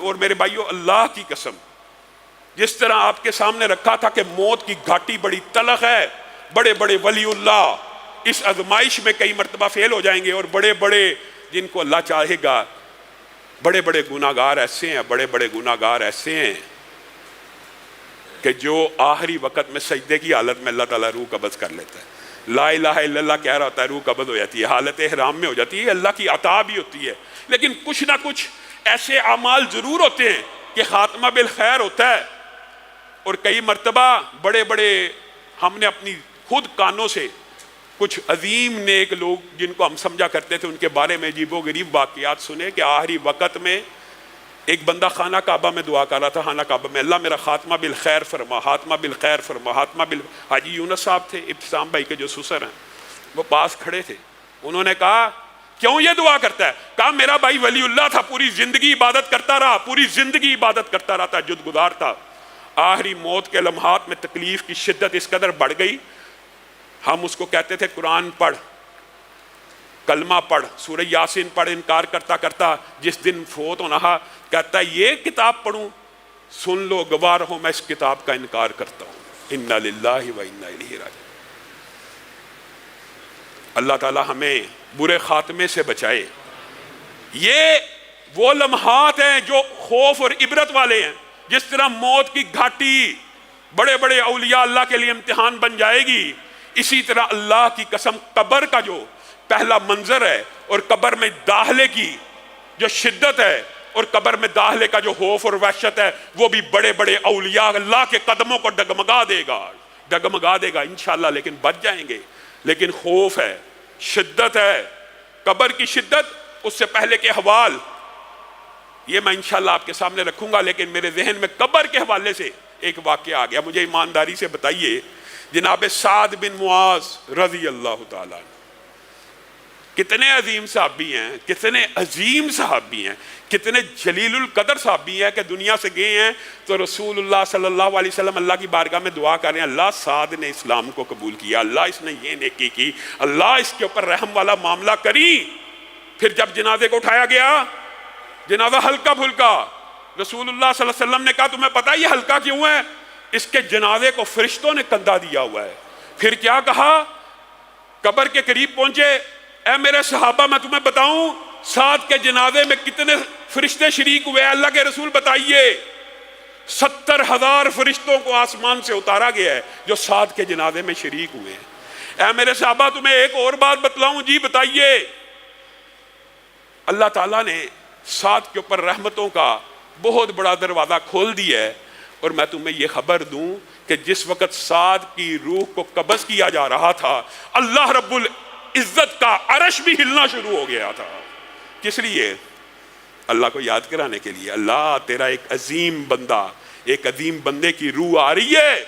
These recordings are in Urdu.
اور میرے بھائیو اللہ کی قسم، جس طرح آپ کے سامنے رکھا تھا کہ موت کی گھاٹی بڑی تلخ ہے، بڑے بڑے ولی اللہ اس آزمائش میں کئی مرتبہ فیل ہو جائیں گے، اور بڑے بڑے جن کو اللہ چاہے گا، بڑے بڑے گناہگار ایسے ہیں، بڑے بڑے گناہگار ایسے ہیں کہ جو آخری وقت میں سجدے کی حالت میں اللہ تعالیٰ روح قبض کر لیتا ہے، لا الہ الا اللہ کہہ رہا ہوتا ہے، روح قبض ہو جاتی ہے، حالت احرام میں ہو جاتی ہے، اللہ کی عطا بھی ہوتی ہے۔ لیکن کچھ نہ کچھ ایسے اعمال ضرور ہوتے ہیں کہ خاتمہ بالخیر ہوتا ہے، اور کئی مرتبہ بڑے بڑے ہم نے اپنی خود کانوں سے کچھ عظیم نیک لوگ جن کو ہم سمجھا کرتے تھے ان کے بارے میں عجیب و غریب واقعات سنے کہ آخری وقت میں ایک بندہ خانہ کعبہ میں دعا کر رہا تھا، خانہ کعبہ میں، اللہ میرا خاتمہ بالخیر فرما، خاتمہ بالخیر فرما، خاتمہ حاجی یونس صاحب تھے ابتسام بھائی کے جو سسر ہیں، وہ پاس کھڑے تھے، انہوں نے کہا کیوں یہ دعا کرتا ہے؟ کہا میرا بھائی ولی اللہ تھا، پوری زندگی عبادت کرتا رہا، پوری زندگی عبادت کرتا رہا، تہجد گزار تھا، آخری موت کے لمحات میں تکلیف کی شدت اس قدر بڑھ گئی، ہم اس کو کہتے تھے قرآن پڑھ، کلمہ پڑھ، سورہ یاسین پڑھ، انکار کرتا کرتا جس دن فوت ہونا تھا کہتا ہے یہ کتاب پڑھوں، سن لو گواہ رہو میں اس کتاب کا انکار کرتا ہوں، انا للہ و انا الیہ راجعون۔ اللہ تعالی ہمیں برے خاتمے سے بچائے۔ یہ وہ لمحات ہیں جو خوف اور عبرت والے ہیں، جس طرح موت کی گھاٹی بڑے بڑے اولیاء اللہ کے لیے امتحان بن جائے گی، اسی طرح اللہ کی قسم قبر کا جو پہلا منظر ہے اور قبر میں داخلے کی جو شدت ہے اور قبر میں داخلے کا جو خوف اور وحشت ہے، وہ بھی بڑے بڑے اولیاء اللہ کے قدموں کو ڈگمگا دے گا انشاءاللہ، لیکن بچ جائیں گے۔ لیکن خوف ہے، شدت ہے، قبر کی شدت، اس سے پہلے کے حوال یہ میں انشاءاللہ آپ کے سامنے رکھوں گا، لیکن میرے ذہن میں قبر کے حوالے سے ایک واقعہ آ گیا۔ مجھے ایمانداری سے بتائیے، جناب سعد بن معاذ رضی اللہ تعالیٰ عنہ کتنے عظیم صحابی ہیں، کتنے عظیم صحابی ہیں، کتنے جلیل القدر صحابی ہیں کہ دنیا سے گئے ہیں تو رسول اللہ صلی اللہ علیہ وسلم اللہ کی بارگاہ میں دعا کر رہے ہیں، اللہ سعد نے اسلام کو قبول کیا، اللہ اس نے یہ نیکی کی، اللہ اس کے اوپر رحم والا معاملہ کری۔ پھر جب جنازے کو اٹھایا گیا، جنازہ ہلکا پھلکا، رسول اللہ صلی اللہ علیہ وسلم نے کہا تمہیں پتہ یہ ہلکا کیوں ہے؟ اس کے جنازے کو فرشتوں نے کندھا دیا ہوا ہے۔ پھر کیا کہا؟ قبر کے قریب پہنچے، اے میرے صحابہ میں تمہیں بتاؤں سعد کے جنازے میں کتنے فرشتے شریک ہوئے؟ اللہ کے رسول بتائیے۔ 70,000 فرشتوں کو آسمان سے اتارا گیا ہے جو سعد کے جنازے میں شریک ہوئے ہیں۔ اے میرے صحابہ تمہیں ایک اور بات بتلاؤں؟ جی بتائیے۔ اللہ تعالیٰ نے سعد کے اوپر رحمتوں کا بہت بڑا دروازہ کھول دیا ہے، اور میں تمہیں یہ خبر دوں کہ جس وقت سعد کی روح کو قبض کیا جا رہا تھا، اللہ رب العزت کا عرش بھی ہلنا شروع ہو گیا تھا۔ کس لیے؟ اللہ کو یاد کرانے کے لیے۔ اللہ تیرا ایک عظیم بندہ، ایک عظیم بندے کی روح آ رہی ہے۔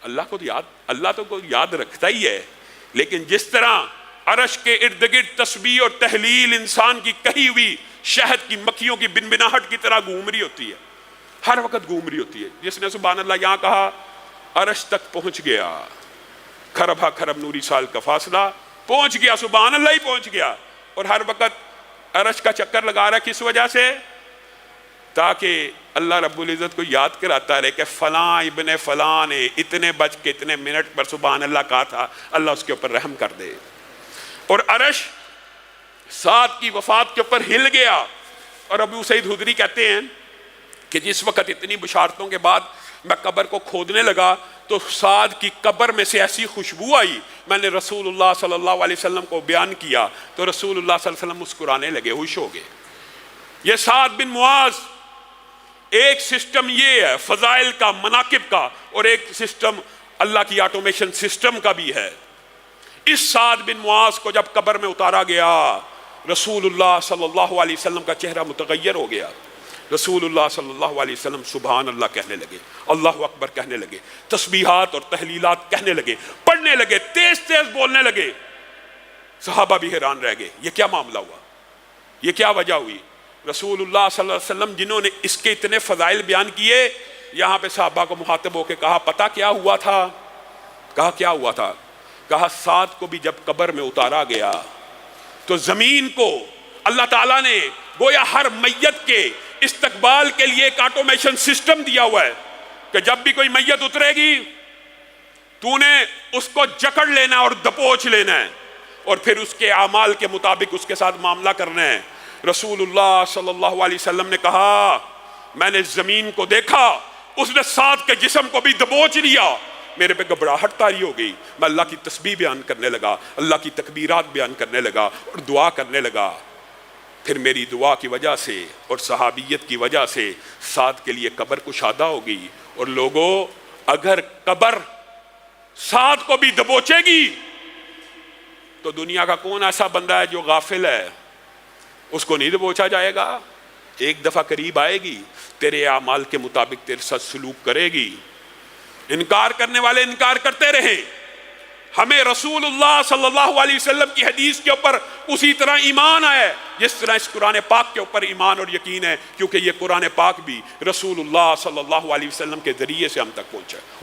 اللہ تو کو یاد رکھتا ہی ہے، لیکن جس طرح عرش کے ارد گرد تسبیح اور تحلیل انسان کی کہی ہوئی شہد کی مکھیوں کی بنبناہٹ کی طرح گھوم رہی ہوتی ہے، ہر وقت گھوم رہی ہوتی ہے۔ جس نے سبحان اللہ یہاں کہا عرش تک پہنچ گیا، کھرب ہا کھرب نوری سال کا فاصلہ پہنچ گیا، سبحان اللہ ہی پہنچ گیا، اور ہر وقت عرش کا چکر لگا رہا ہے۔ کس وجہ سے؟ تاکہ اللہ رب العزت کو یاد کراتا رہے کہ فلاں ابن فلاں نے اتنے بج کے اتنے منٹ پر سبحان اللہ کہا تھا، اللہ اس کے اوپر رحم کر دے۔ اور عرش سعد کی وفات کے اوپر ہل گیا، اور ابو سعید خدری کہتے ہیں کہ جس وقت اتنی بشارتوں کے بعد میں قبر کو کھودنے لگا تو سعد کی قبر میں سے ایسی خوشبو آئی، میں نے رسول اللہ صلی اللہ علیہ وسلم کو بیان کیا تو رسول اللہ صلی اللہ علیہ وسلم مسکرانے لگے، خوش ہو گئے۔ یہ سعد بن معاذ، ایک سسٹم یہ ہے فضائل کا، مناقب کا، اور ایک سسٹم اللہ کی آٹومیشن سسٹم کا بھی ہے۔ اس سعد بن معاذ کو جب قبر میں اتارا گیا، رسول اللہ صلی اللہ علیہ وسلم کا چہرہ متغیر ہو گیا۔ رسول اللہ صلی اللہ علیہ وسلم سبحان اللہ کہنے لگے، اللہ اکبر کہنے لگے، تسبیحات اور تحلیلات کہنے لگے، پڑھنے لگے، تیز تیز بولنے لگے۔ صحابہ بھی حیران رہ گئے، یہ کیا معاملہ ہوا، یہ کیا وجہ ہوئی؟ رسول اللہ صلی اللہ علیہ وسلم جنہوں نے اس کے اتنے فضائل بیان کیے، یہاں پہ صحابہ کو مخاطب ہو کے کہا پتہ کیا ہوا تھا؟ کہا کیا ہوا تھا؟ کہا سعد کو بھی جب قبر میں اتارا گیا تو زمین کو اللہ تعالیٰ نے گویا ہر میت کے استقبال کے لیے ایک آٹومیشن سسٹم دیا ہوا ہے کہ جب بھی کوئی میت اترے گی تو نے اس کو جکڑ لینا اور دبوچ لینا ہے اور پھر اس کے اعمال کے مطابق اس کے ساتھ معاملہ کرنا ہے۔ رسول اللہ صلی اللہ علیہ وسلم نے کہا میں نے زمین کو دیکھا، اس نے ساتھ کے جسم کو بھی دبوچ لیا، میرے پہ گھبراہٹ طاری ہو گئی، میں اللہ کی تسبیح بیان کرنے لگا، اللہ کی تکبیرات بیان کرنے لگا اور دعا کرنے لگا۔ پھر میری دعا کی وجہ سے اور صحابیت کی وجہ سے سعد کے لیے قبر کشادہ ہو گئی۔ اور لوگوں، اگر قبر سعد کو بھی دبوچے گی تو دنیا کا کون ایسا بندہ ہے جو غافل ہے؟ اس کو نہیں دبوچا جائے گا۔ ایک دفعہ قریب آئے گی، تیرے اعمال کے مطابق تیرے ساتھ سلوک کرے گی۔ انکار کرنے والے انکار کرتے رہیں، ہمیں رسول اللہ صلی اللہ علیہ وسلم کی حدیث کے اوپر اسی طرح ایمان ہے جس طرح اس قرآن پاک کے اوپر ایمان اور یقین ہے، کیونکہ یہ قرآن پاک بھی رسول اللہ صلی اللہ علیہ وسلم کے ذریعے سے ہم تک پہنچا ہے۔